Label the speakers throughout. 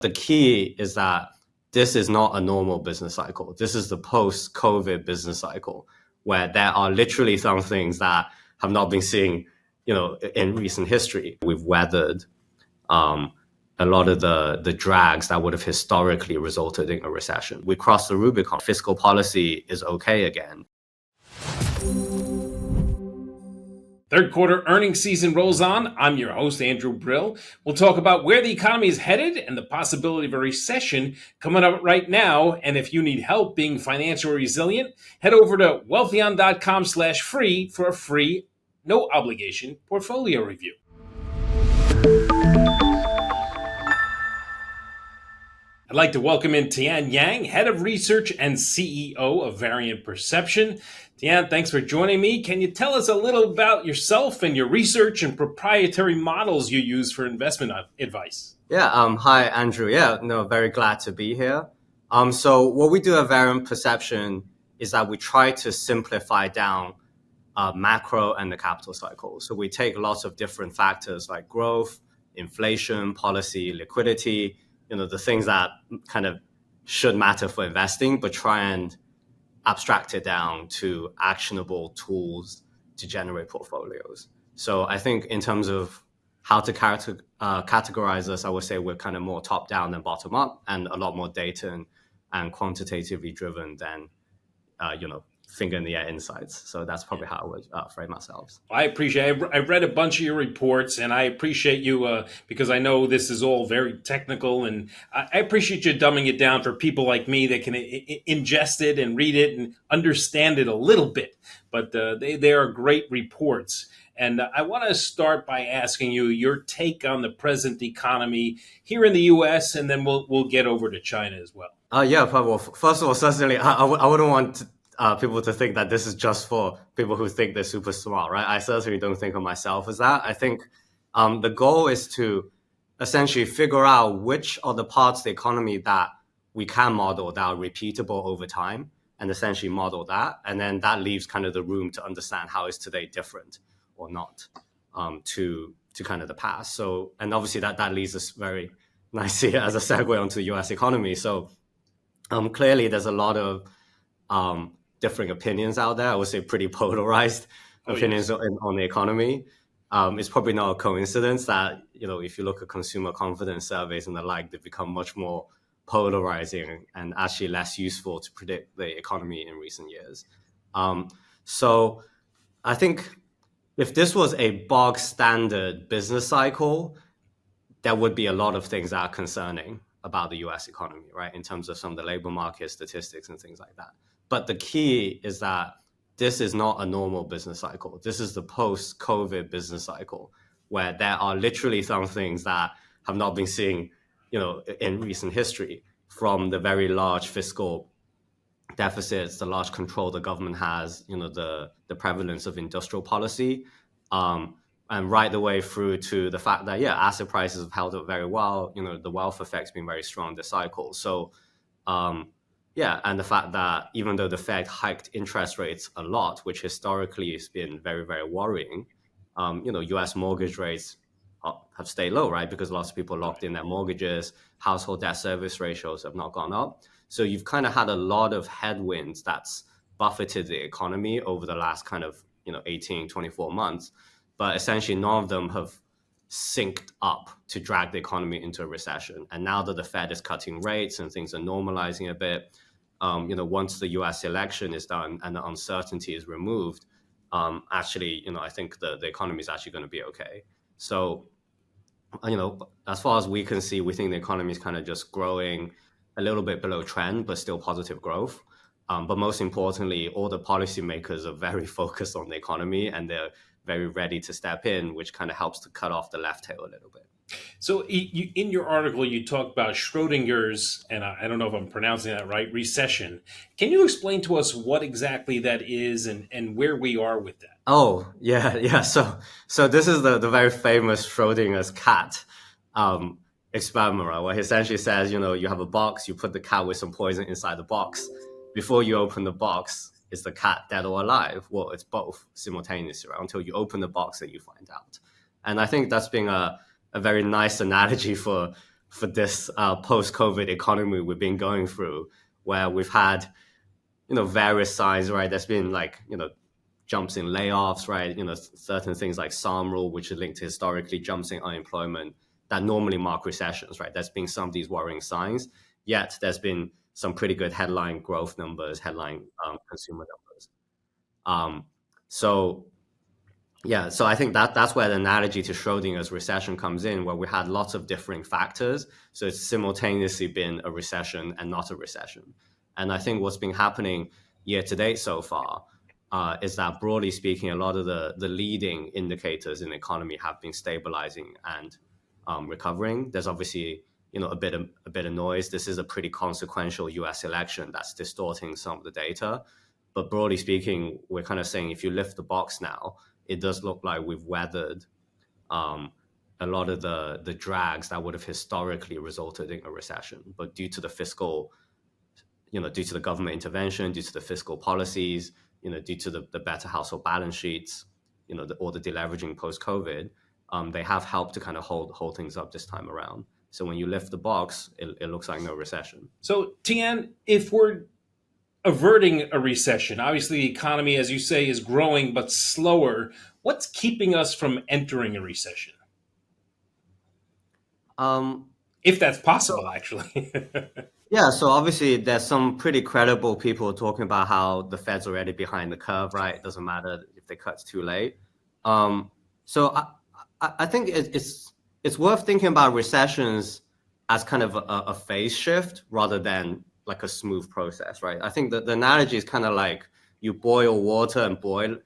Speaker 1: The key is that this is not a normal business cycle. This is the post-COVID business cycle where there are literally some things that have not been seen, in recent history. We've weathered a lot of the drags that would have historically resulted in a recession. We crossed the Rubicon. Fiscal policy is okay again.
Speaker 2: Third quarter earnings season rolls on. I'm your host, Andrew Brill. We'll talk about where the economy is headed and the possibility of a recession coming up right now. And if you need help being financially resilient, head over to wealthion.com/free for a free, no obligation portfolio review. I'd like to welcome in Tian Yang, Head of Research and CEO of Variant Perception. Tian, thanks for joining me. Can you tell us a little about yourself and your research and proprietary models you use for investment advice?
Speaker 1: Yeah, hi, Andrew. Yeah, very glad to be here. So what we do at Variant Perception is that we try to simplify down macro and the capital cycle. So we take lots of different factors like growth, inflation, policy, liquidity, the things that kind of should matter for investing, but try and abstract it down to actionable tools to generate portfolios. So I think in terms of how to categorize us, I would say we're kind of more top down than bottom up, and a lot more data and quantitatively driven than, finger in the air insights. So that's probably how I would frame ourselves.
Speaker 2: I appreciate it. I read a bunch of your reports, and I appreciate you because I know this is all very technical, and I appreciate you dumbing it down for people like me that can ingest it and read it and understand it a little bit. But they are great reports. And I want to start by asking you your take on the present economy here in the U.S., and then we'll get over to China as well.
Speaker 1: Well, first of all, certainly, I wouldn't want people to think that this is just for people who think they're super smart, right? I certainly don't think of myself as that. I think the goal is to essentially figure out which are the parts of the economy that we can model that are repeatable over time, and essentially model that. And then that leaves kind of the room to understand how is today different or not to kind of the past. So, and obviously that leads us very nicely as a segue onto the US economy. So clearly there's a lot of differing opinions out there. I would say pretty polarized opinions on the economy. It's probably not a coincidence that, if you look at consumer confidence surveys and the like, they've become much more polarizing and actually less useful to predict the economy in recent years. So I think if this was a bog standard business cycle, there would be a lot of things that are concerning about the US economy, right? In terms of some of the labor market statistics and things like that. But the key is that this is not a normal business cycle. This is the post-COVID business cycle where there are literally some things that have not been seen, in recent history, from the very large fiscal deficits, the large control the government has, the prevalence of industrial policy, and right the way through to the fact that, asset prices have held up very well. The wealth effect's been very strong this cycle. So, and the fact that even though the Fed hiked interest rates a lot, which historically has been very, very worrying, US mortgage rates have stayed low, right? Because lots of people locked in their mortgages, household debt service ratios have not gone up. So you've kind of had a lot of headwinds that's buffeted the economy over the last kind of, 18, 24 months. But essentially none of them have synced up to drag the economy into a recession. And now that the Fed is cutting rates and things are normalizing a bit, once the US election is done and the uncertainty is removed, actually, I think the economy is actually going to be okay. So, as far as we can see, we think the economy is kind of just growing a little bit below trend, but still positive growth. But most importantly, all the policymakers are very focused on the economy and they're very ready to step in, which kind of helps to cut off the left tail a little bit.
Speaker 2: So in your article, you talk about Schrödinger's, and I don't know if I'm pronouncing that right, recession. Can you explain to us what exactly that is and where we are with that?
Speaker 1: Oh, yeah. So this is the very famous Schrödinger's cat experiment, right? Where he essentially says, you have a box, you put the cat with some poison inside the box. Before you open the box, is the cat dead or alive? Well, it's both simultaneously, right? Until you open the box and you find out. And I think that's been a very nice analogy for for this post-COVID economy we've been going through, where we've had, various signs, right? There's been jumps in layoffs, right? Certain things like SARM rule, which is linked to historically jumps in unemployment that normally mark recessions, right? There's been some of these worrying signs, yet there's been some pretty good headline growth numbers, headline consumer numbers. So I think that's where the analogy to Schrödinger's recession comes in, where we had lots of differing factors. So it's simultaneously been a recession and not a recession. And I think what's been happening year to date so far is that, broadly speaking, a lot of the leading indicators in the economy have been stabilizing and recovering. There's obviously a bit of noise. This is a pretty consequential U.S. election that's distorting some of the data. But broadly speaking, we're kind of saying if you lift the box now, it does look like we've weathered a lot of the drags that would have historically resulted in a recession. But due to the fiscal, due to the government intervention, due to the fiscal policies, due to the better household balance sheets, all the deleveraging post-COVID, they have helped to kind of hold things up this time around. So when you lift the box, it looks like no recession.
Speaker 2: So Tian, if we're averting a recession, obviously the economy, as you say, is growing but slower. What's keeping us from entering a recession? If that's possible, actually.
Speaker 1: Yeah, so obviously there's some pretty credible people talking about how the Fed's already behind the curve, right? It doesn't matter if they cut too late. So I think it's worth thinking about recessions as kind of a phase shift rather than like a smooth process, right? I think that the analogy is kind of like you boil water and boil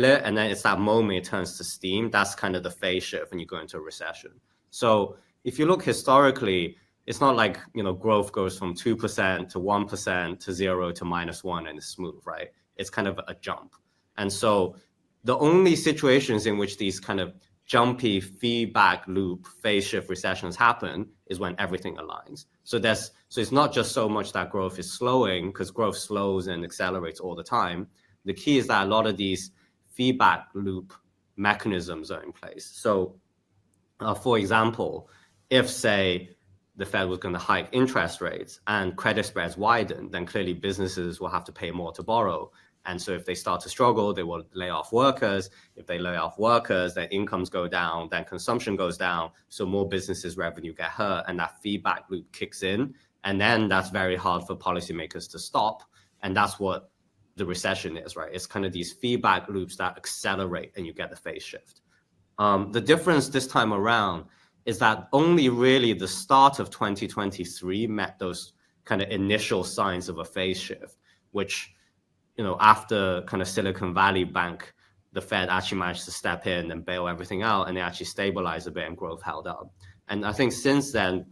Speaker 1: it, and then it's that moment it turns to steam. That's kind of the phase shift when you go into a recession. So if you look historically, it's not like growth goes from 2% to 1% to 0 to -1 and it's smooth, right? It's kind of a jump. And so the only situations in which these kind of jumpy feedback loop phase shift recessions happen is when everything aligns. So it's not just so much that growth is slowing, because growth slows and accelerates all the time. The key is that a lot of these feedback loop mechanisms are in place. So for example, if say the Fed was going to hike interest rates and credit spreads widen, then clearly businesses will have to pay more to borrow. And so if they start to struggle, they will lay off workers. If they lay off workers, their incomes go down, then consumption goes down. So more businesses' revenue get hurt, and that feedback loop kicks in. And then that's very hard for policymakers to stop. And that's what the recession is, right? It's kind of these feedback loops that accelerate and you get the phase shift. The difference this time around is that only really the start of 2023 met those kind of initial signs of a phase shift, which after kind of Silicon Valley Bank, the Fed actually managed to step in and bail everything out, and they actually stabilized a bit and growth held up. And I think since then,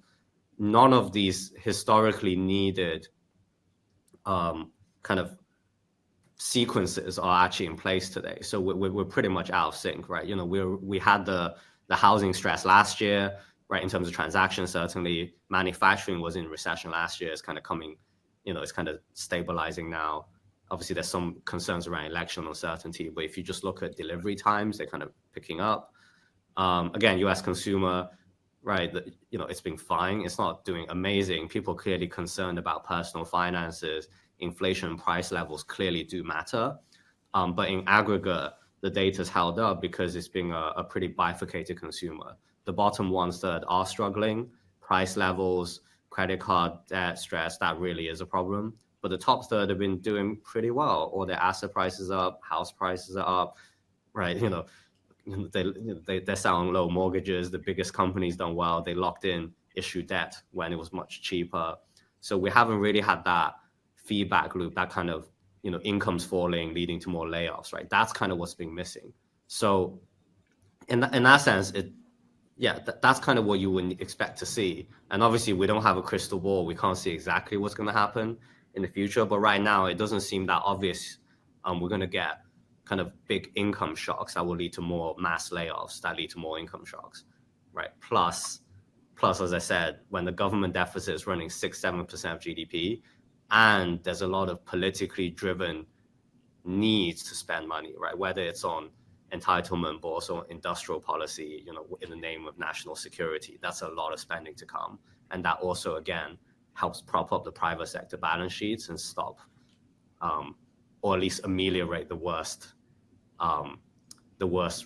Speaker 1: none of these historically needed kind of sequences are actually in place today. So we're pretty much out of sync, right? We had the housing stress last year, right? In terms of transactions, certainly manufacturing was in recession last year. It's kind of coming, it's kind of stabilizing now. Obviously, there's some concerns around election uncertainty, but if you just look at delivery times, they're kind of picking up. Again, U.S. consumer, right? It's been fine. It's not doing amazing. People are clearly concerned about personal finances. Inflation and price levels clearly do matter. But in aggregate, the data's held up because it's been a pretty bifurcated consumer. The bottom 1/3 are struggling. Price levels, credit card debt stress, that really is a problem. But the top third have been doing pretty well. All their asset prices are up, house prices are up, right? They're selling low mortgages. The biggest companies done well. They locked in issue debt when it was much cheaper. So we haven't really had that feedback loop, that kind of, incomes falling, leading to more layoffs, right? That's kind of what's been missing. So in that sense, that's kind of what you would expect to see. And obviously we don't have a crystal ball. We can't see exactly what's going to happen in the future. But right now, it doesn't seem that obvious. We're going to get kind of big income shocks that will lead to more mass layoffs that lead to more income shocks, right? Plus, as I said, when the government deficit is running 6-7% of GDP, and there's a lot of politically driven needs to spend money, right? Whether it's on entitlement, but also industrial policy, in the name of national security. That's a lot of spending to come. And that also, again, helps prop up the private sector balance sheets and stop, or at least ameliorate the worst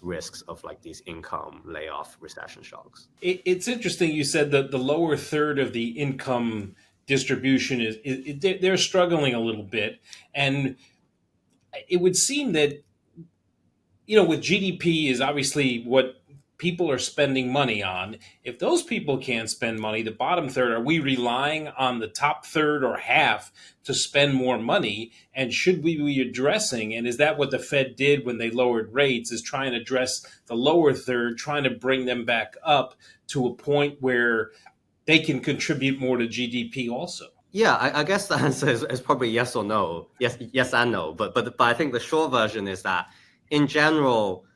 Speaker 1: risks of like these income layoff recession shocks.
Speaker 2: It's interesting you said that the lower third of the income distribution they're struggling a little bit. And it would seem that, with GDP is obviously what people are spending money on. If those people can't spend money, the bottom third, are we relying on the top third or half to spend more money? And should we be addressing, and is that what the Fed did when they lowered rates, is try and address the lower third, trying to bring them back up to a point where they can contribute more to GDP also?
Speaker 1: Yeah, I guess the answer is probably yes or no. Yes and no. But I think the short version is that in general,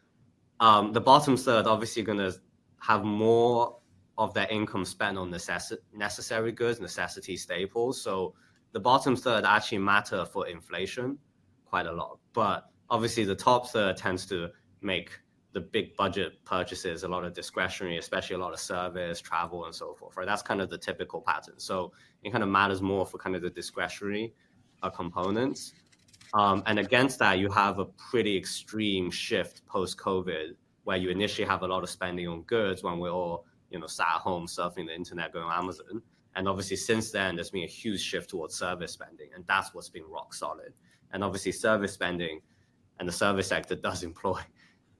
Speaker 1: the bottom third obviously going to have more of their income spent on necessary goods, necessity staples. So the bottom third actually matter for inflation quite a lot. But obviously the top third tends to make the big budget purchases, a lot of discretionary, especially a lot of service, travel, and so forth, right? That's kind of the typical pattern. So it kind of matters more for kind of the discretionary components. And against that, you have a pretty extreme shift post-COVID, where you initially have a lot of spending on goods when we're all, sat at home surfing the internet, going on Amazon. And obviously since then, there's been a huge shift towards service spending, and that's what's been rock solid. And obviously service spending and the service sector does employ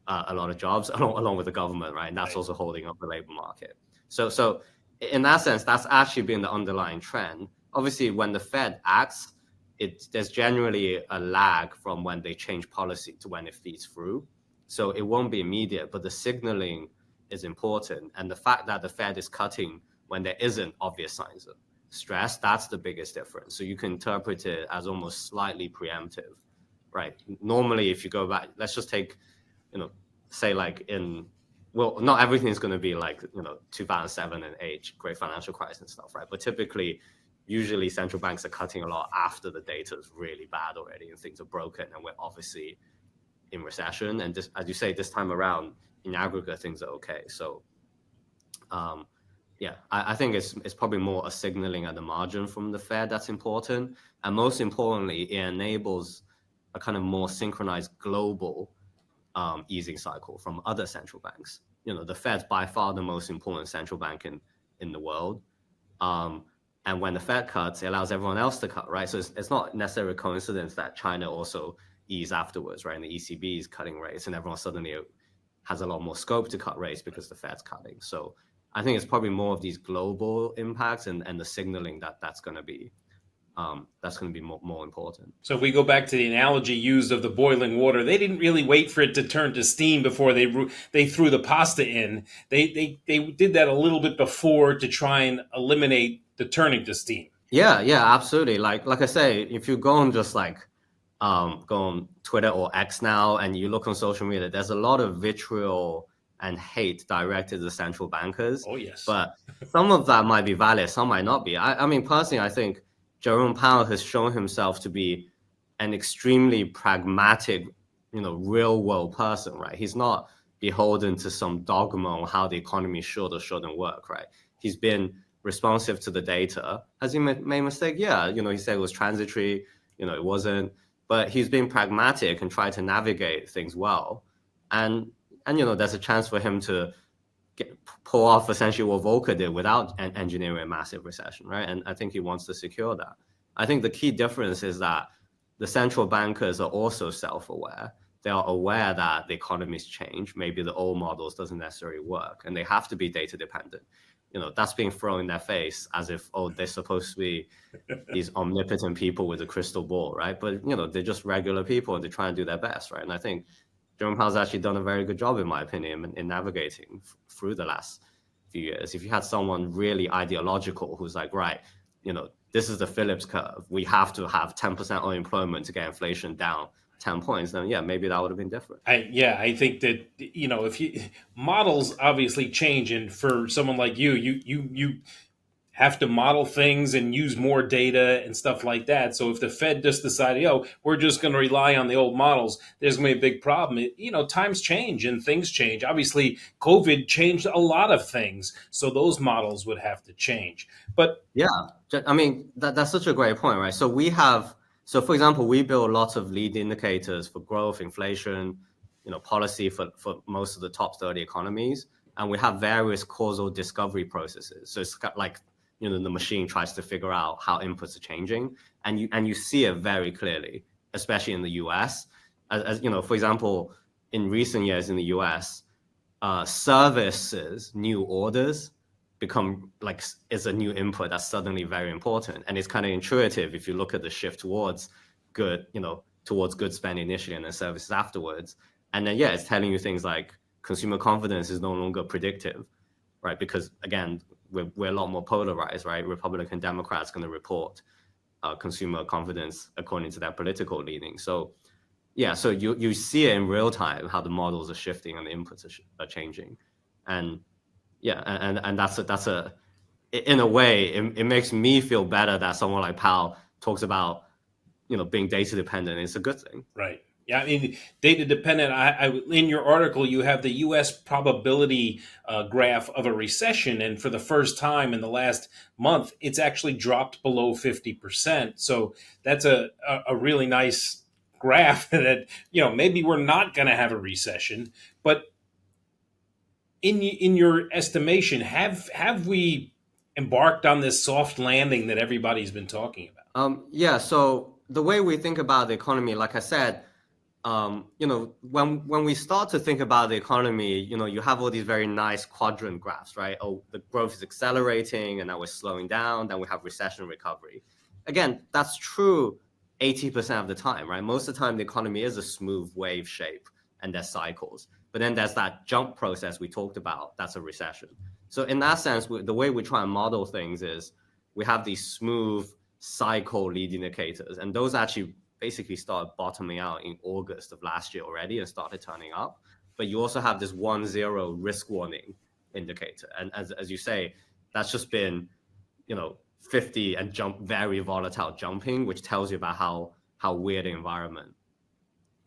Speaker 1: a lot of jobs along with the government, right? And that's also holding up the labor market. So in that sense, that's actually been the underlying trend. Obviously, when the Fed acts, there's generally a lag from when they change policy to when it feeds through. So it won't be immediate, but the signaling is important. And the fact that the Fed is cutting when there isn't obvious signs of stress, that's the biggest difference. So you can interpret it as almost slightly preemptive, right? Normally, if you go back, let's just take, say like not everything is going to be like, 2007 and 2008, great financial crisis and stuff, right? But typically, usually central banks are cutting a lot after the data is really bad already and things are broken and we're obviously in recession. And just, as you say, this time around, in aggregate, things are okay. So, I think it's probably more a signaling at the margin from the Fed that's important. And most importantly, it enables a kind of more synchronized global easing cycle from other central banks. The Fed's by far the most important central bank in the world. And when the Fed cuts, it allows everyone else to cut, right? So it's not necessarily a coincidence that China also ease afterwards, right? And the ECB is cutting rates and everyone suddenly has a lot more scope to cut rates because the Fed's cutting. So I think it's probably more of these global impacts and the signaling that's going to be more important.
Speaker 2: So if we go back to the analogy used of the boiling water, they didn't really wait for it to turn to steam before they threw the pasta in. They did that a little bit before to try and eliminate the turning to steam.
Speaker 1: Yeah, absolutely. Like I say, if you go on just like go on Twitter or X now and you look on social media, there's a lot of vitriol and hate directed at central bankers.
Speaker 2: Oh yes.
Speaker 1: But some of that might be valid, some might not be. I mean, personally, I think Jerome Powell has shown himself to be an extremely pragmatic, real world person, right? He's not beholden to some dogma on how the economy should or shouldn't work, right? He's been responsive to the data. Has he made a mistake? Yeah, he said it was transitory, it wasn't, but he's been pragmatic and tried to navigate things well. And there's a chance for him to pull off essentially what Volcker did without engineering a massive recession, right? And I think he wants to secure that. I think the key difference is that the central bankers are also self-aware. They are aware that the economy's changed. Maybe the old models doesn't necessarily work, and they have to be data dependent. That's being thrown in their face as if, they're supposed to be these omnipotent people with a crystal ball, right? But, they're just regular people and they try and do their best, right? And I think Jerome Powell's actually done a very good job, in my opinion, in navigating through the last few years. If you had someone really ideological who's like, right, this is the Phillips curve, we have to have 10% unemployment to get inflation down 10 points, then maybe that would have been different.
Speaker 2: I think that, if models obviously change, and for someone like you have to model things and use more data and stuff like that. So if the Fed just decided, we're just going to rely on the old models, there's going to be a big problem. Times change and things change. Obviously, COVID changed a lot of things, so those models would have to change. But
Speaker 1: yeah, I mean, that's such a great point, right? So for example, we build lots of lead indicators for growth, inflation, policy for most of the top 30 economies. And we have various causal discovery processes. So it's like, the machine tries to figure out how inputs are changing. And you see it very clearly, especially in the US. As for example, in recent years in the US, services, new orders become like is a new input that's suddenly very important. And it's kind of intuitive if you look at the shift towards good, towards good spending initially and then services afterwards. And then, it's telling you things like consumer confidence is no longer predictive, right? Because again, we're a lot more polarized, right? Republican, Democrats going to report consumer confidence according to their political leaning. So so you see it in real time how the models are shifting and the inputs are changing. And and that's in a way it makes me feel better that someone like Powell talks about being data dependent. It's a good thing,
Speaker 2: right? Yeah, I mean, data dependent. In your article, you have the U.S. probability graph of a recession, and for the first time in the last month, it's actually dropped below 50%. So that's a really nice graph that maybe we're not going to have a recession. But in your estimation, have we embarked on this soft landing that everybody's been talking about?
Speaker 1: So the way we think about the economy, like I said. When we start to think about the economy, you have all these very nice quadrant graphs, right? Oh, the growth is accelerating and now we're slowing down. Then we have recession recovery. Again, that's true 80% of the time, right? Most of the time, the economy is a smooth wave shape and there's cycles. But then there's that jump process we talked about. That's a recession. So in that sense, the way we try and model things is we have these smooth cycle lead indicators, and those actually basically started bottoming out in August of last year already and started turning up. But you also have this 1-0 risk warning indicator. And as you say, that's just been, 50 and very volatile jumping, which tells you about how weird the environment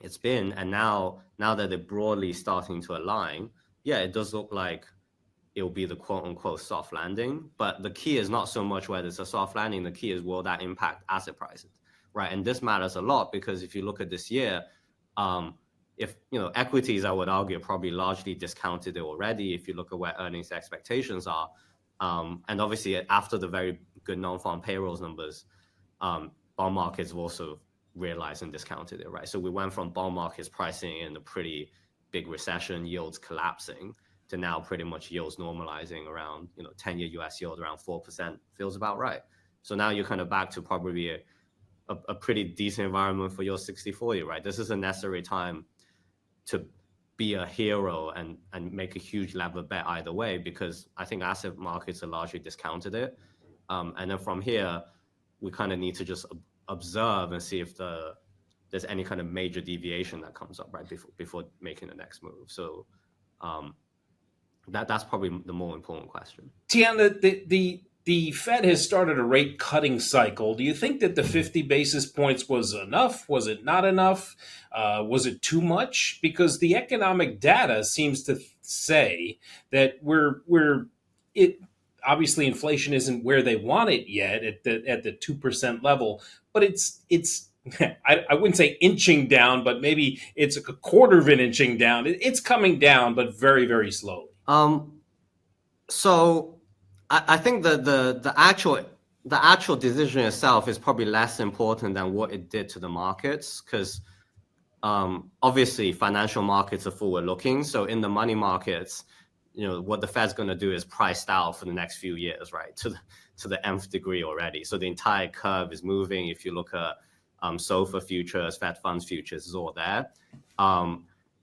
Speaker 1: it's been. And now that they're broadly starting to align, it does look like it'll be the quote unquote soft landing. But the key is not so much whether it's a soft landing. The key is, will that impact asset prices? Right, and this matters a lot because if you look at this year, if equities, I would argue, are probably largely discounted already. If you look at where earnings expectations are, and obviously after the very good non-farm payrolls numbers, bond markets have also realized and discounted it. Right, so we went from bond markets pricing in a pretty big recession, yields collapsing, to now pretty much yields normalizing around 10-year US yield around 4% feels about right. So now you're kind of back to probably a pretty decent environment for your 60-40, right? This is a necessary time to be a hero and make a huge level bet either way, because I think asset markets are largely discounted it. And then from here, we kind of need to just observe and see if there's any kind of major deviation that comes up right before making the next move. So that's probably the more important question.
Speaker 2: Tian, the Fed has started a rate cutting cycle. Do you think that the 50 basis points was enough? Was it not enough? Was it too much? Because the economic data seems to say that obviously inflation isn't where they want it yet at the 2% level, but it's I wouldn't say inching down, but maybe it's a quarter of an inching down. It's coming down, but very, very slowly.
Speaker 1: So I think the actual decision itself is probably less important than what it did to the markets, because obviously financial markets are forward looking. So in the money markets, what the Fed's going to do is priced out for the next few years, right? To the nth degree already. So the entire curve is moving. If you look at SOFR futures, Fed funds futures, is all there.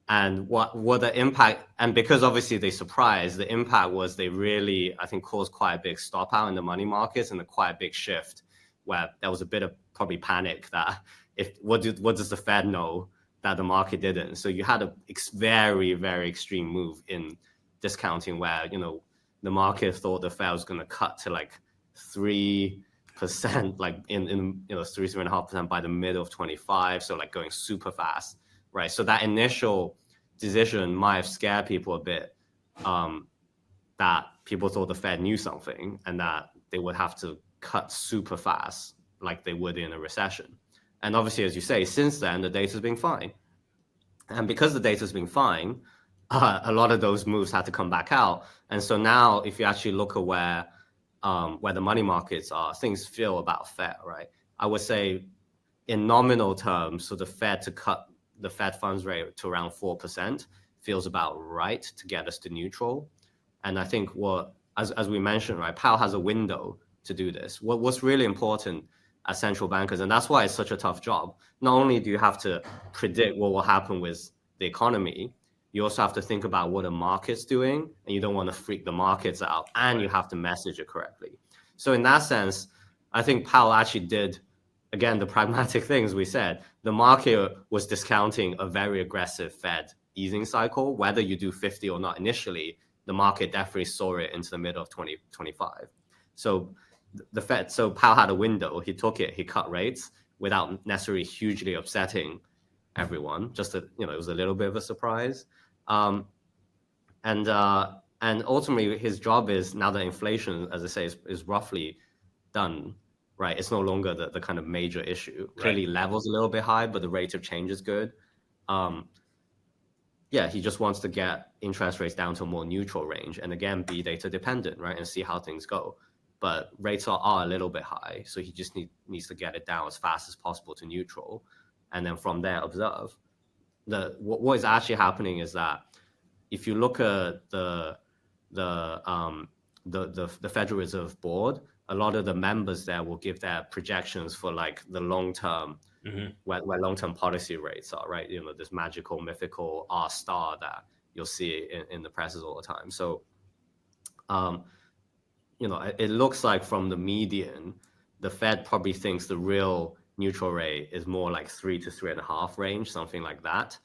Speaker 1: And what the impact, and because obviously they surprised, the impact was they really, I think, caused quite a big stop out in the money markets and a quite a big shift where there was a bit of probably panic that what does the Fed know that the market didn't? So you had a very, very extreme move in discounting where, the market thought the Fed was going to cut to like 3%, like in 3.5% by the middle of 25. So like going super fast, right? So that initial decision might have scared people a bit, that people thought the Fed knew something and that they would have to cut super fast like they would in a recession. And obviously, as you say, since then, the data's been fine. And because the data's been fine, a lot of those moves had to come back out. And so now if you actually look at where the money markets are, things feel about fair, right? I would say in nominal terms, so the Fed to cut the Fed funds rate to around 4% feels about right to get us to neutral. And I think as we mentioned, right, Powell has a window to do this. What's really important as central bankers, and that's why it's such a tough job. Not only do you have to predict what will happen with the economy, you also have to think about what the market's doing, and you don't want to freak the markets out, and you have to message it correctly. So in that sense, I think Powell actually did, again, the pragmatic things we said. The market was discounting a very aggressive Fed easing cycle. Whether you do 50 or not initially, the market definitely saw it into the middle of 2025. So Powell had a window. He took it. He cut rates without necessarily hugely upsetting everyone. Just it was a little bit of a surprise. And ultimately, his job is, now that inflation, as I say, is roughly done, right? It's no longer the kind of major issue. Right. Clearly, levels a little bit high, but the rate of change is good. He just wants to get interest rates down to a more neutral range, and again, be data dependent, right, and see how things go. But rates are a little bit high, so he just needs to get it down as fast as possible to neutral, and then from there observe. What is actually happening is that if you look at the Federal Reserve Board, a lot of the members there will give their projections for like the long term, where long-term policy rates are, right? This magical, mythical R star that you'll see in the presses all the time. So, it looks like from the median, the Fed probably thinks the real neutral rate is more like 3 to 3.5 range, something like that.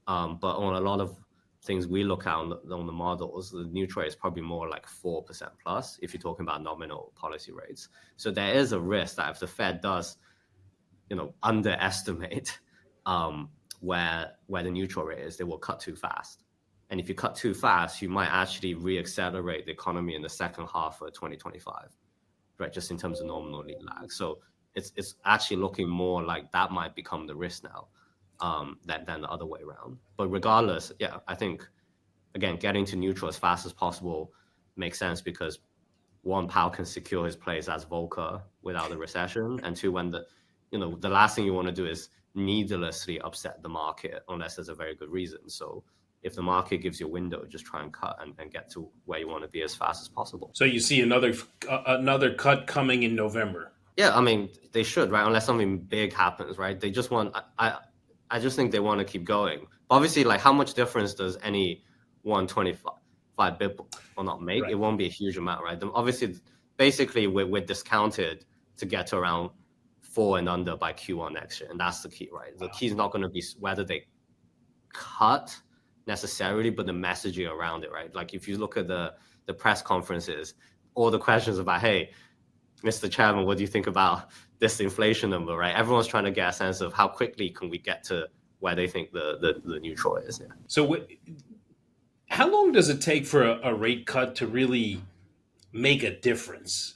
Speaker 1: But on a lot of things we look at on the models, the neutral rate is probably more like 4% plus if you're talking about nominal policy rates. So there is a risk that if the Fed does underestimate where the neutral rate is, they will cut too fast. And if you cut too fast, you might actually reaccelerate the economy in the second half of 2025, right? Just in terms of nominal lead lag. So it's actually looking more like that might become the risk now than the other way around. But regardless, I think, again, getting to neutral as fast as possible makes sense because one, Powell can secure his place as Volcker without the recession, and two, when the last thing you want to do is needlessly upset the market unless there's a very good reason. So if the market gives you a window, just try and cut and get to where you want to be as fast as possible.
Speaker 2: So you see another cut coming in November.
Speaker 1: Yeah, I mean, they should, right? Unless something big happens, right? They just want, I just think they want to keep going. But obviously, like, how much difference does any 125 bip or not make? Right. It won't be a huge amount, right? Obviously, basically, we're discounted to get to around 4 and under by Q1 next year, and that's the key, right? The key is not going to be whether they cut necessarily, but the messaging around it, right? Like if you look at the press conferences, all the questions about, hey, Mr. Chairman, what do you think about this inflation number, right? Everyone's trying to get a sense of how quickly can we get to where they think the neutral is. Yeah.
Speaker 2: So how long does it take for a rate cut to really make a difference?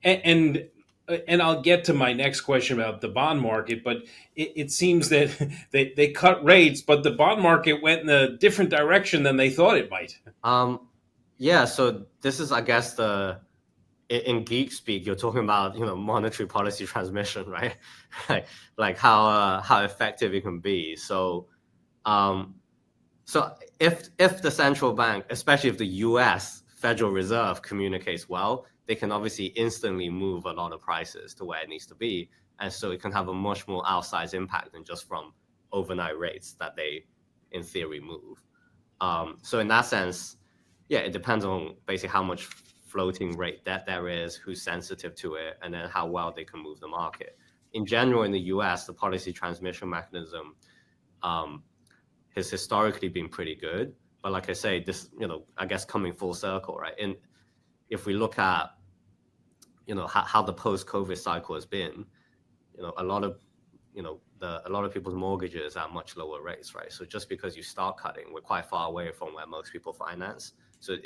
Speaker 2: And I'll get to my next question about the bond market, but it seems that they cut rates, but the bond market went in a different direction than they thought it might.
Speaker 1: So this is, I guess, in geek speak, you're talking about monetary policy transmission, right? like how effective it can be. So if the central bank, especially if the U.S. Federal Reserve communicates well, they can obviously instantly move a lot of prices to where it needs to be. And so it can have a much more outsized impact than just from overnight rates that they, in theory, move. So in that sense, it depends on basically how much floating rate debt there is, who's sensitive to it, and then how well they can move the market. In general, in the US, the policy transmission mechanism has historically been pretty good. But like I say, this, I guess coming full circle, right? And if we look at how the post-COVID cycle has been, a lot of a lot of people's mortgages are much lower rates, right? So just because you start cutting, we're quite far away from where most people finance. So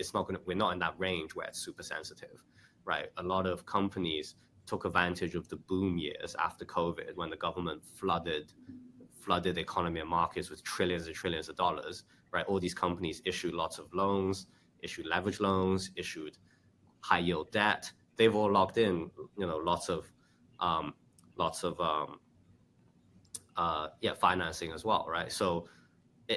Speaker 1: we're not in that range where it's super sensitive, right? A lot of companies took advantage of the boom years after COVID when the government flooded the economy and markets with trillions and trillions of dollars, right? All these companies issued lots of loans, issued leverage loans, issued high yield debt. They've all locked in, lots of financing as well, right? So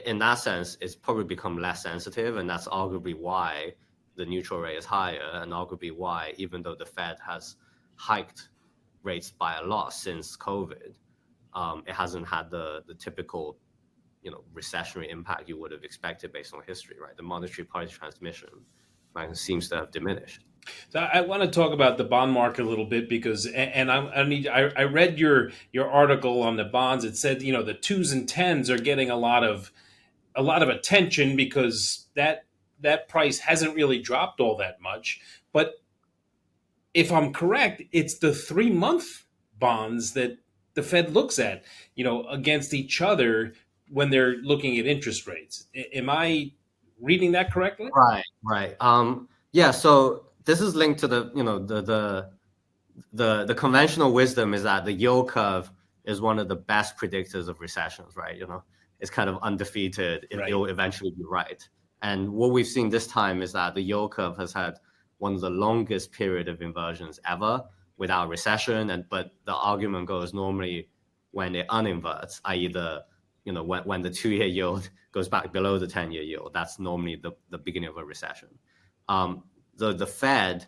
Speaker 1: in that sense, it's probably become less sensitive, and that's arguably why the neutral rate is higher, and arguably why, even though the Fed has hiked rates by a lot since COVID, it hasn't had the typical, recessionary impact you would have expected based on history, right? The monetary policy transmission, right, seems to have diminished.
Speaker 2: So I want to talk about the bond market a little bit because, and I read your article on the bonds. It said, the 2s and 10s are getting a lot of attention because that price hasn't really dropped all that much. But if I'm correct, it's the 3-month bonds that the Fed looks at, against each other when they're looking at interest rates. Am I reading that correctly?
Speaker 1: Right. Yeah. So this is linked to the the conventional wisdom is that the yield curve is one of the best predictors of recessions, right? It's kind of undefeated. It'll eventually be right. And what we've seen this time is that the yield curve has had one of the longest period of inversions ever without recession. But the argument goes normally when it uninverts, i.e. when the 2-year yield goes back below the 10-year yield, that's normally the beginning of a recession. The Fed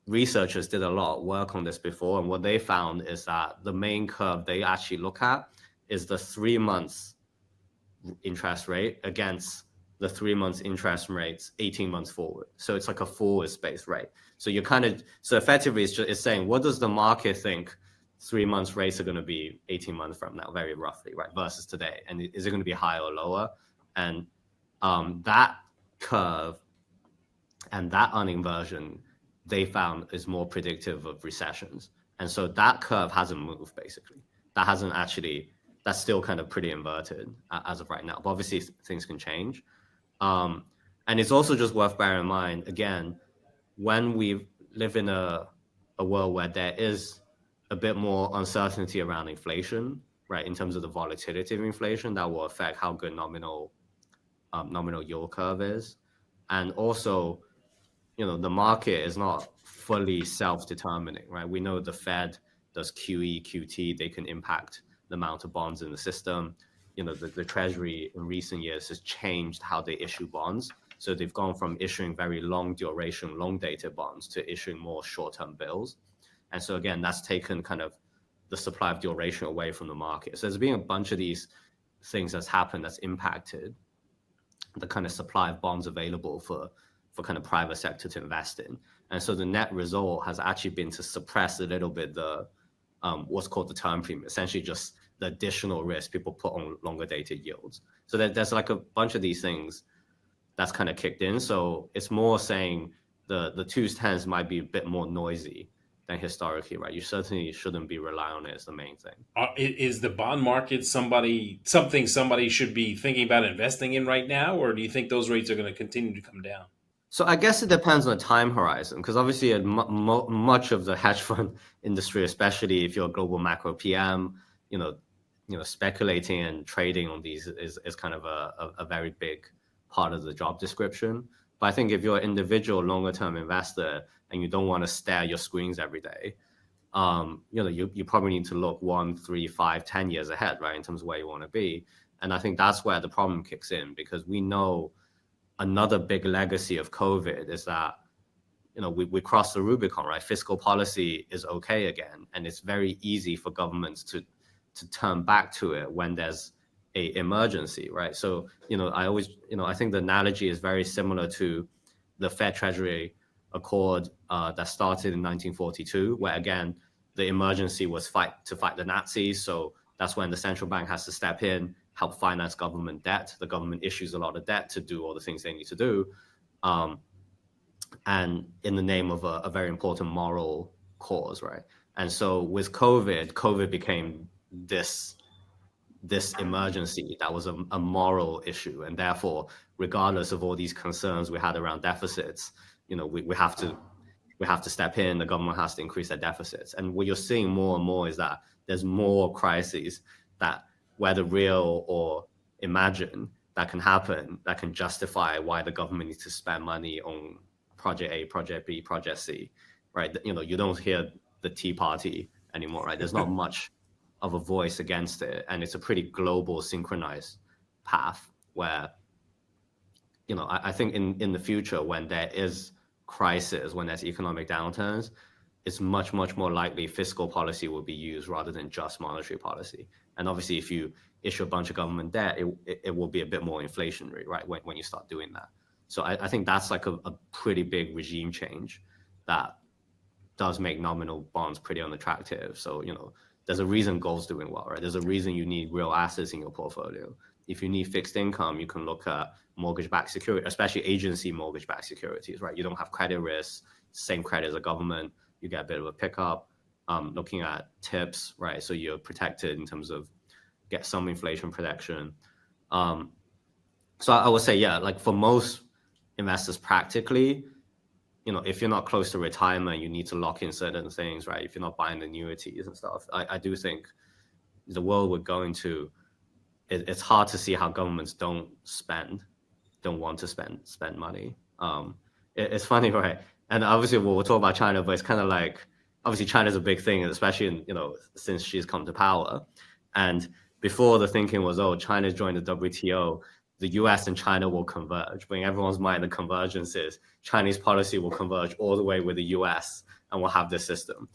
Speaker 1: researchers did a lot of work on this before, and what they found is that the main curve they actually look at is the 3 months interest rate against the 3 months interest rates 18 months forward. So it's like a forward space rate. So effectively it's saying, what does the market think 3 months rates are going to be 18 months from now, very roughly, right, versus today? And is it going to be higher or lower? And that curve and that uninversion they found is more predictive of recessions. And so that curve hasn't moved, basically. That's still kind of pretty inverted as of right now. But obviously things can change. And it's also just worth bearing in mind, again, when we live in a world where there is a bit more uncertainty around inflation, right, in terms of the volatility of inflation, that will affect how good nominal yield curve is. And also, the market is not fully self-determining, right? We know the Fed does QE, QT, they can impact the amount of bonds in the system. The Treasury in recent years has changed how they issue bonds. So they've gone from issuing very long duration, long dated bonds to issuing more short-term bills. And so again, that's taken kind of the supply of duration away from the market. So there's been a bunch of these things that's happened that's impacted the kind of supply of bonds available for kind of private sector to invest in. And so the net result has actually been to suppress a little bit the what's called the term premium, essentially just the additional risk people put on longer dated yields. So there's like a bunch of these things that's kind of kicked in. So it's more saying the 2s, 10s might be a bit more noisy than historically, right? You certainly shouldn't be relying on it as the main thing.
Speaker 2: Is the bond market something somebody should be thinking about investing in right now, or do you think those rates are going to continue to come down?
Speaker 1: So I guess it depends on the time horizon, because obviously much of the hedge fund industry, especially if you're a global macro PM, speculating and trading on these is kind of a very big part of the job description. But I think if you're an individual longer term investor and you don't want to stare at your screens every day, you probably need to look 1, 3, 5, 10 years ahead, right, in terms of where you want to be. And I think that's where the problem kicks in, because we know another big legacy of COVID is that, we crossed the Rubicon, right? Fiscal policy is okay again. And it's very easy for governments to turn back to it when there's a emergency, right? So, I think the analogy is very similar to the Fed Treasury Accord that started in 1942, where again, the emergency was to fight the Nazis. So that's when the central bank has to step in, help finance government debt. The government issues a lot of debt to do all the things they need to do. and in the name of a very important moral cause, right? And so with COVID became this emergency that was a moral issue, and therefore, regardless of all these concerns we had around deficits, we have to step in. The government has to increase their deficits, and what you're seeing more and more is that there's more crises that, whether real or imagined, that can happen, that can justify why the government needs to spend money on project A, project B, project C, right? You don't hear the Tea Party anymore, right? There's not much of a voice against it, and it's a pretty global, synchronized path where, I think in the future, when there is crisis, when there's economic downturns, it's much, much more likely fiscal policy will be used rather than just monetary policy. And obviously, if you issue a bunch of government debt, it will be a bit more inflationary, right? When you start doing that. So I think that's like a pretty big regime change that does make nominal bonds pretty unattractive. So, there's a reason gold's doing well, right? There's a reason you need real assets in your portfolio. If you need fixed income, you can look at mortgage-backed security, especially agency mortgage-backed securities, right? You don't have credit risk, same credit as a government. You get a bit of a pickup. Looking at tips, right? So you're protected in terms of get some inflation protection. So I would say, yeah, like for most investors, practically, if you're not close to retirement, you need to lock in certain things, right? If you're not buying annuities and stuff, I do think the world we're going to, it's hard to see how governments don't want to spend money. It's funny, right? And obviously we'll talk about China, but it's kind of like, obviously China's a big thing, especially since she's come to power. And before, the thinking was, oh, China's joined the WTO, the US and China will converge. But in everyone's mind, the convergence is Chinese policy will converge all the way with the US and we'll have this system.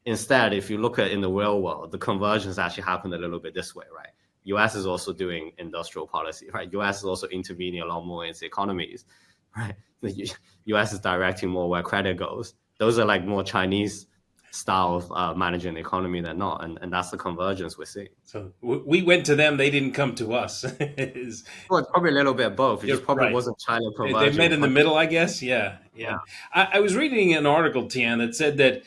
Speaker 1: Instead, if you look at in the real world, the convergence actually happened a little bit this way, right? US is also doing industrial policy, right? US is also intervening a lot more into economies, right? The US is directing more where credit goes. Those are like more Chinese style of managing the economy than not, and that's the convergence we're seeing.
Speaker 2: So we went to them; they didn't come to us.
Speaker 1: Well, it's probably a little bit of both. It just probably
Speaker 2: right.
Speaker 1: wasn't China
Speaker 2: They
Speaker 1: converging.
Speaker 2: met in the middle, I guess. Yeah. I was reading an article, Tian, that said that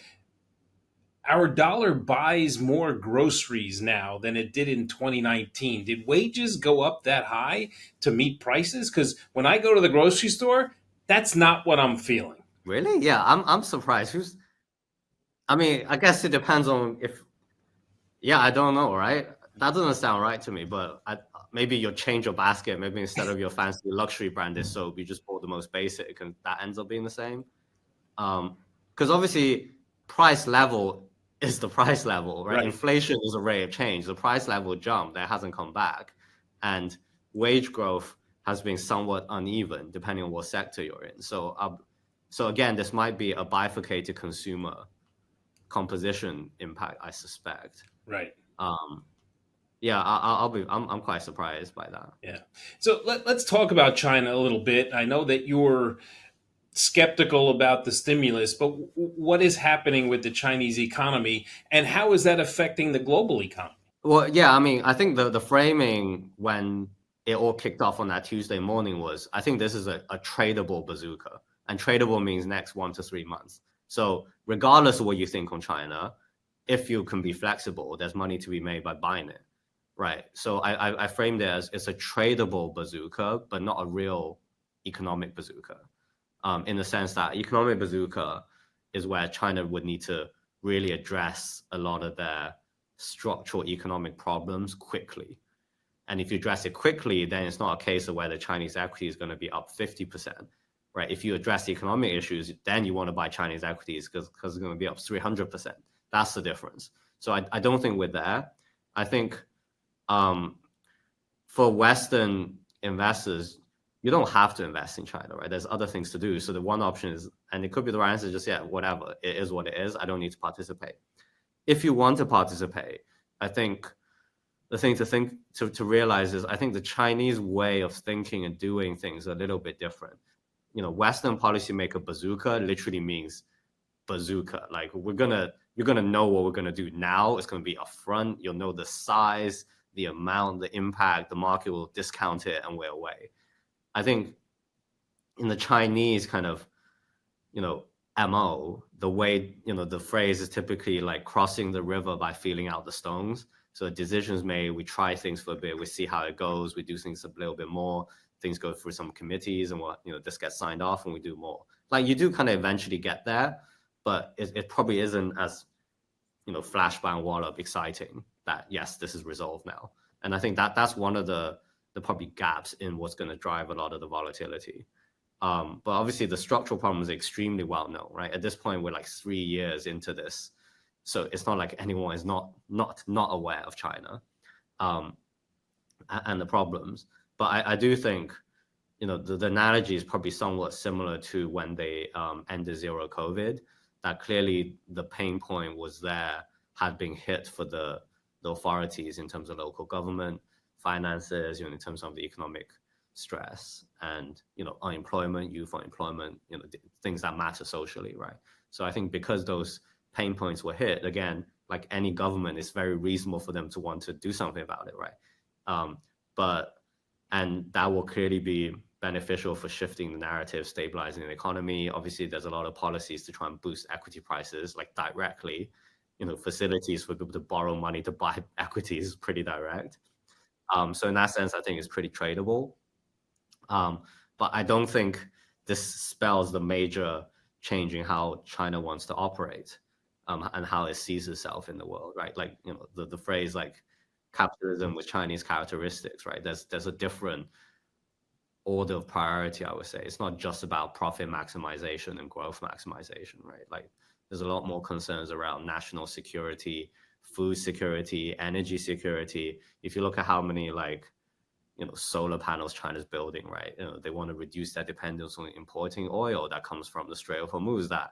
Speaker 2: our dollar buys more groceries now than it did in 2019. Did wages go up that high to meet prices? Because when I go to the grocery store, that's not what I'm feeling.
Speaker 1: Really? Yeah, I'm surprised. I mean, I guess it depends on I don't know, right? That doesn't sound right to me, but maybe you change your basket. Maybe instead of your fancy luxury branded soap, you just bought the most basic, and that ends up being the same. Because obviously, price level is the price level, right? Inflation is a rate of change. The price level jumped, that hasn't come back, and wage growth has been somewhat uneven depending on what sector you're in. So again, this might be a bifurcated consumer composition impact, I suspect.
Speaker 2: Right.
Speaker 1: Yeah, I'm quite surprised by that.
Speaker 2: Yeah. So let's talk about China a little bit. I know that you're skeptical about the stimulus, but what is happening with the Chinese economy, and how is that affecting the global economy?
Speaker 1: Well, yeah, I mean, I think the framing when it all kicked off on that Tuesday morning was, I think this is a tradable bazooka, and tradable means next 1 to 3 months. So regardless of what you think on China, if you can be flexible, there's money to be made by buying it, right? So I framed it as it's a tradable bazooka, but not a real economic bazooka, in the sense that economic bazooka is where China would need to really address a lot of their structural economic problems quickly. And if you address it quickly, then it's not a case of where the Chinese equity is going to be up 50%. Right? If you address the economic issues, then you want to buy Chinese equities because it's going to be up 300%. That's the difference. So I don't think we're there. I think for Western investors, you don't have to invest in China, right? There's other things to do. So the one option is, and it could be the right answer, just, whatever. It is what it is. I don't need to participate. If you want to participate, I think the thing to realize is, I think the Chinese way of thinking and doing things are a little bit different. Western policymaker bazooka literally means bazooka. Like you're gonna know what we're gonna do now. It's gonna be upfront. You'll know the size, the amount, the impact. The market will discount it, and we're away. I think in the Chinese kind of MO, the way, the phrase is typically like crossing the river by feeling out the stones. So decisions made, we try things for a bit, we see how it goes, we do things a little bit more, things go through some committees and this gets signed off and we do more. Like you do kind of eventually get there, but it probably isn't as, flash bang wallop exciting that, yes, this is resolved now. And I think that's one of the probably gaps in what's going to drive a lot of the volatility. But obviously the structural problem is extremely well known, right? At this point, we're like 3 years into this. So it's not like anyone is not aware of China and the problems. But I do think, the analogy is probably somewhat similar to when they ended zero COVID, that clearly the pain point was there, had been hit for the authorities in terms of local government, finances, in terms of the economic stress and, unemployment, youth unemployment, things that matter socially, right? So I think because those pain points were hit, again, like any government, it's very reasonable for them to want to do something about it, right? And that will clearly be beneficial for shifting the narrative, stabilizing the economy. Obviously, there's a lot of policies to try and boost equity prices, like directly, facilities for people to borrow money to buy equities is pretty direct. So in that sense, I think it's pretty tradable. But I don't think this spells the major change in how China wants to operate and how it sees itself in the world, right? Like, the phrase like capitalism with Chinese characteristics, right? There's a different order of priority, I would say. It's not just about profit maximization and growth maximization, right? Like there's a lot more concerns around national security, food security, energy security. If you look at how many solar panels China's building, right? They want to reduce their dependence on importing oil that comes from the Strait of Hormuz that,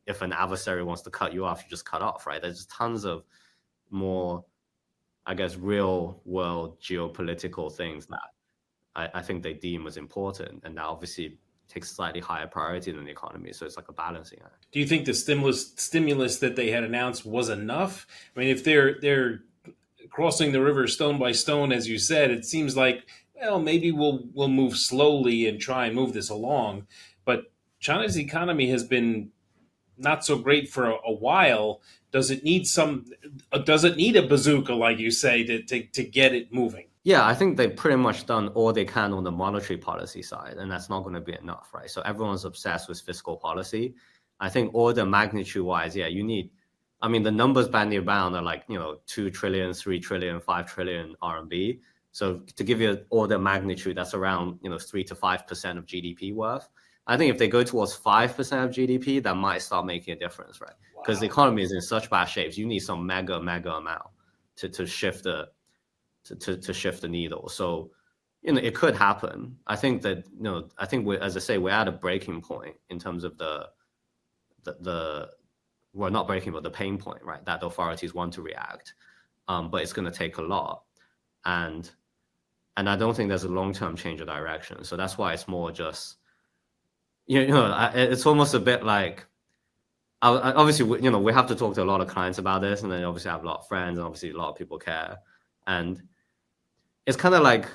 Speaker 1: if an adversary wants to cut you off, you just cut off, right? There's tons of more, I guess, real world geopolitical things that I think they deem as important. And that obviously takes slightly higher priority than the economy. So it's like a balancing act.
Speaker 2: Do you think the stimulus that they had announced was enough? I mean, if they're crossing the river stone by stone, as you said, it seems like, well, maybe we'll move slowly and try and move this along. But China's economy has been not so great for a while. Does it need a bazooka, like you say, to get it moving?
Speaker 1: Yeah, I think they've pretty much done all they can on the monetary policy side, and that's not going to be enough, right? So everyone's obsessed with fiscal policy. I think order magnitude wise, yeah, you need, I mean, the numbers bandied around are like, 2 trillion, 3 trillion, 5 trillion RMB. So to give you an order magnitude, that's around, 3 to 5% of GDP worth. I think if they go towards 5% of GDP, that might start making a difference, right? Because the economy is in such bad shape. You need some mega amount to shift to shift the needle. So, it could happen. I think that, as I say, we're at a breaking point in terms of well, not breaking, but the pain point, right? That the authorities want to react, but it's going to take a lot, and I don't think there's a long-term change of direction. So that's why it's more just, it's almost a bit like, obviously, we have to talk to a lot of clients about this, and then obviously I have a lot of friends, and obviously a lot of people care, and it's kind of like,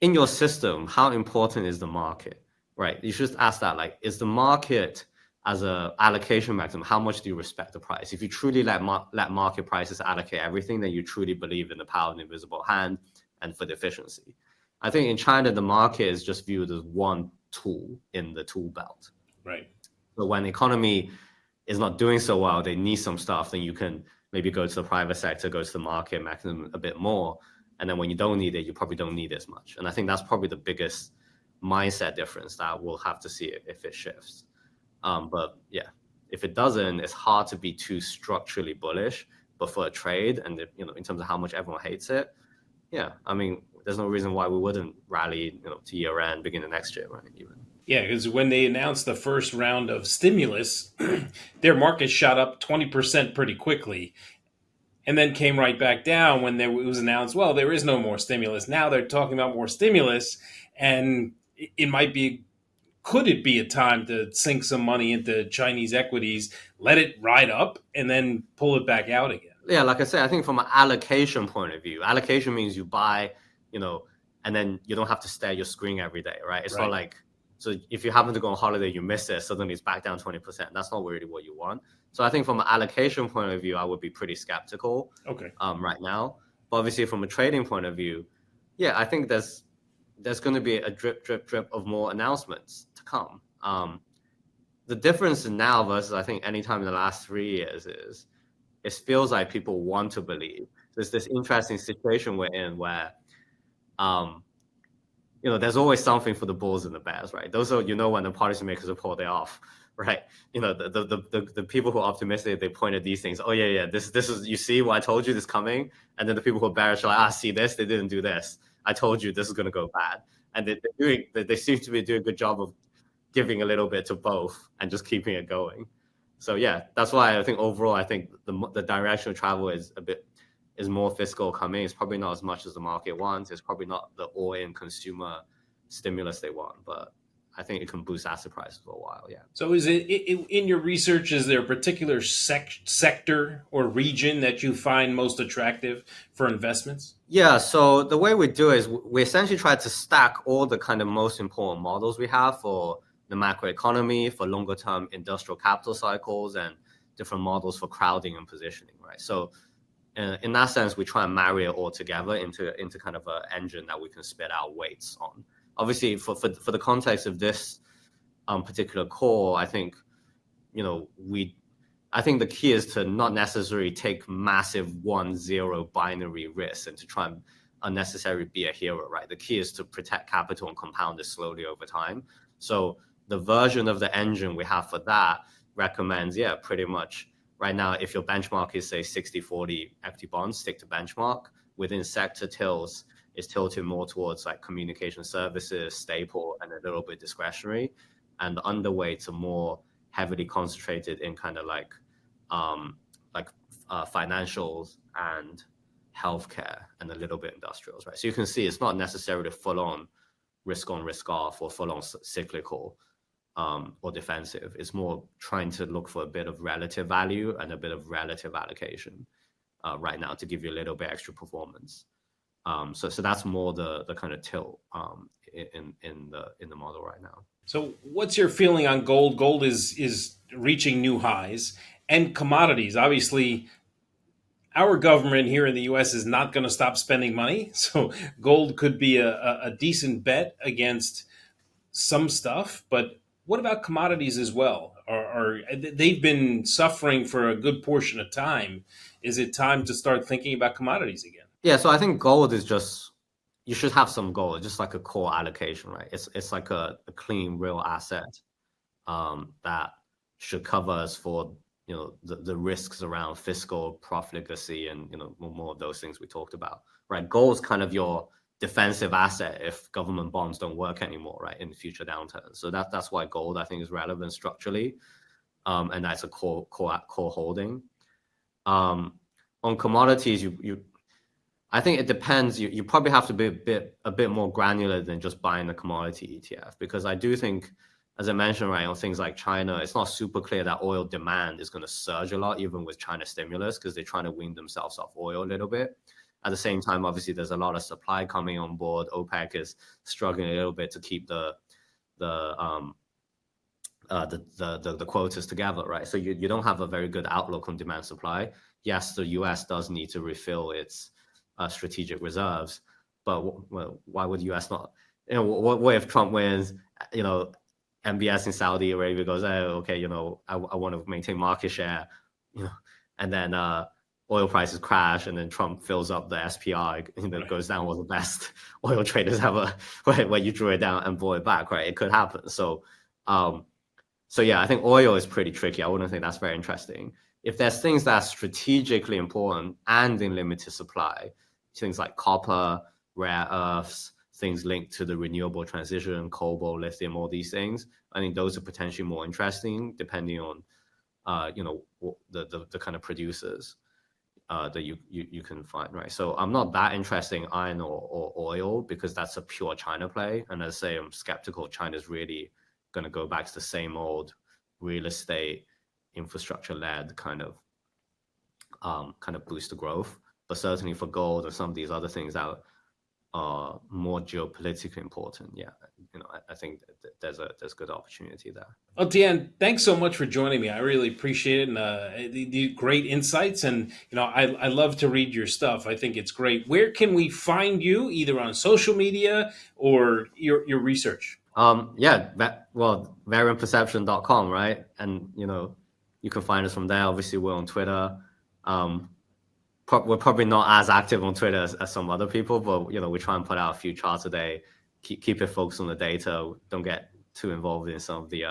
Speaker 1: in your system, how important is the market, right? You should ask that, like, is the market as a allocation mechanism, how much do you respect the price? If you truly let market prices allocate everything, then you truly believe in the power of the invisible hand and for the efficiency. I think in China, the market is just viewed as one tool in the tool belt.
Speaker 2: Right.
Speaker 1: So when the economy is not doing so well, they need some stuff, then you can maybe go to the private sector, go to the market mechanism a bit more. And then when you don't need it, you probably don't need it as much. And I think that's probably the biggest mindset difference that we'll have to see if it shifts. But yeah, if it doesn't, it's hard to be too structurally bullish. But for a trade, and in terms of how much everyone hates it, yeah, I mean, there's no reason why we wouldn't rally, to year end, beginning of next year, right? Even.
Speaker 2: Yeah, because when they announced the first round of stimulus, their market shot up 20% pretty quickly, and then came right back down when it was announced, well, there is no more stimulus. Now they're talking about more stimulus, and it might be, could it be a time to sink some money into Chinese equities, let it ride up, and then pull it back out again?
Speaker 1: Yeah, like I said, I think from an allocation point of view, allocation means you buy, and then you don't have to stare at your screen every day, right? It's not like, So if you happen to go on holiday, you miss it, suddenly it's back down 20%. That's not really what you want. So I think from an allocation point of view, I would be pretty skeptical right now. But obviously from a trading point of view, yeah, I think there's going to be a drip of more announcements to come. The difference now versus I think any time in the last 3 years is it feels like people want to believe. There's this interesting situation we're in where there's always something for the bulls and the bears, right? Those are, when the policymakers will pull their off, right? The people who are optimistic, they point at these things. Oh yeah, this is, you see what I told you, this coming. And then the people who are bearish are like, see this, they didn't do this. I told you this is going to go bad. And they seem to be doing a good job of giving a little bit to both and just keeping it going. So yeah, that's why I think overall, I think the direction of travel is more fiscal coming. It's probably not as much as the market wants. It's probably not the all-in consumer stimulus they want, but I think it can boost asset prices for a while, yeah.
Speaker 2: So is it in your research, is there a particular sector or region that you find most attractive for investments?
Speaker 1: Yeah, so the way we do it is we essentially try to stack all the kind of most important models we have for the macroeconomy, for longer-term industrial capital cycles, and different models for crowding and positioning, right? So in that sense, we try and marry it all together into kind of an engine that we can spit out weights on. Obviously, for the context of this particular call, I think, I think the key is to not necessarily take massive 1-0 binary risks and to try and unnecessarily be a hero, right? The key is to protect capital and compound it slowly over time. So the version of the engine we have for that recommends, pretty much right now, if your benchmark is, say, 60-40 equity bonds, stick to benchmark. Within sector tilts, is tilted more towards like communication services, staple, and a little bit discretionary. And the underweights are more heavily concentrated in kind of like financials and healthcare and a little bit industrials, right? So you can see it's not necessarily full on risk on, risk off, or full on cyclical or defensive. It's more trying to look for a bit of relative value and a bit of relative allocation right now to give you a little bit extra performance. So that's more the kind of tilt in the model right now.
Speaker 2: So what's your feeling on gold? Gold is reaching new highs, and commodities. Obviously, our government here in the U.S. is not going to stop spending money, so gold could be a decent bet against some stuff. But what about commodities as well? They've been suffering for a good portion of time. Is it time to start thinking about commodities again?
Speaker 1: Yeah, so I think gold is just, you should have some gold, just like a core allocation, right? It's like a clean, real asset that should cover us for the risks around fiscal profligacy and more of those things we talked about, right? Gold's kind of your defensive asset if government bonds don't work anymore, right, in future downturns. So that's why gold, I think, is relevant structurally, and that's a core holding. On commodities, I think it depends. You probably have to be a bit more granular than just buying the commodity ETF, because I do think, as I mentioned, right, on things like China, it's not super clear that oil demand is going to surge a lot, even with China stimulus, because they're trying to wean themselves off oil a little bit. At the same time, obviously, there's a lot of supply coming on board. OPEC is struggling a little bit to keep the quotas together, right? So you don't have a very good outlook on demand supply. Yes, the US does need to refill its strategic reserves, but why would US not? What if Trump wins? MBS in Saudi Arabia goes, oh, okay, I want to maintain market share, and then oil prices crash, and then Trump fills up the SPR, goes down. Well, the best oil traders ever, where you drew it down and bought it back, right? It could happen. So yeah, I think oil is pretty tricky. I wouldn't think that's very interesting. If there's things that are strategically important and in limited supply, things like copper, rare earths, things linked to the renewable transition, cobalt, lithium, all these things, I think those are potentially more interesting depending on, the kind of producers that you can find, right? So I'm not that interested in iron or oil because that's a pure China play. And as I say, I'm skeptical China's really going to go back to the same old real estate infrastructure-led kind of boost the growth. But certainly for gold and some of these other things that are more geopolitically important, yeah, I think there's good opportunity there.
Speaker 2: Well, Tian, thanks so much for joining me. I really appreciate it, and the great insights. And I love to read your stuff. I think it's great. Where can we find you, either on social media or your research?
Speaker 1: Variantperception.com, right? And you can find us from there. Obviously, we're on Twitter. We're probably not as active on Twitter as some other people, but we try and put out a few charts a day. Keep it focused on the data. Don't get too involved in some of the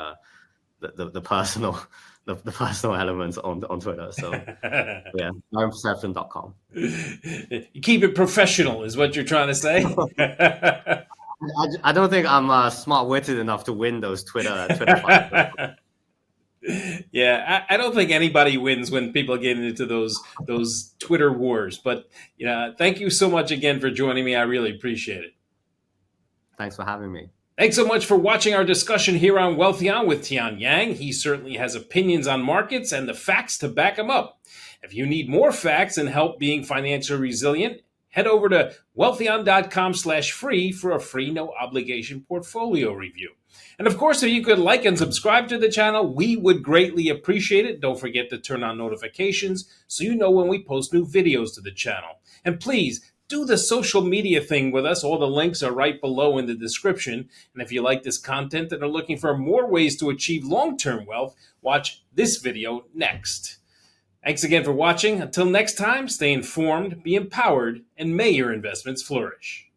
Speaker 1: personal the personal elements on Twitter. So yeah, variantperception.com.
Speaker 2: You keep it professional, is what you're trying to say.
Speaker 1: I don't think I'm smart-witted enough to win those Twitter fights.
Speaker 2: Yeah, I don't think anybody wins when people get into those Twitter wars. But thank you so much again for joining me. I really appreciate it.
Speaker 1: Thanks for having me.
Speaker 2: Thanks so much for watching our discussion here on Wealthion with Tian Yang. He certainly has opinions on markets and the facts to back them up. If you need more facts and help being financially resilient, head over to wealthion.com/free for a free, no obligation portfolio review. And of course, if you could like and subscribe to the channel, we would greatly appreciate it. Don't forget to turn on notifications so you know when we post new videos to the channel. And please do the social media thing with us. All the links are right below in the description. And if you like this content and are looking for more ways to achieve long-term wealth, watch this video next. Thanks again for watching. Until next time, stay informed, be empowered, and may your investments flourish.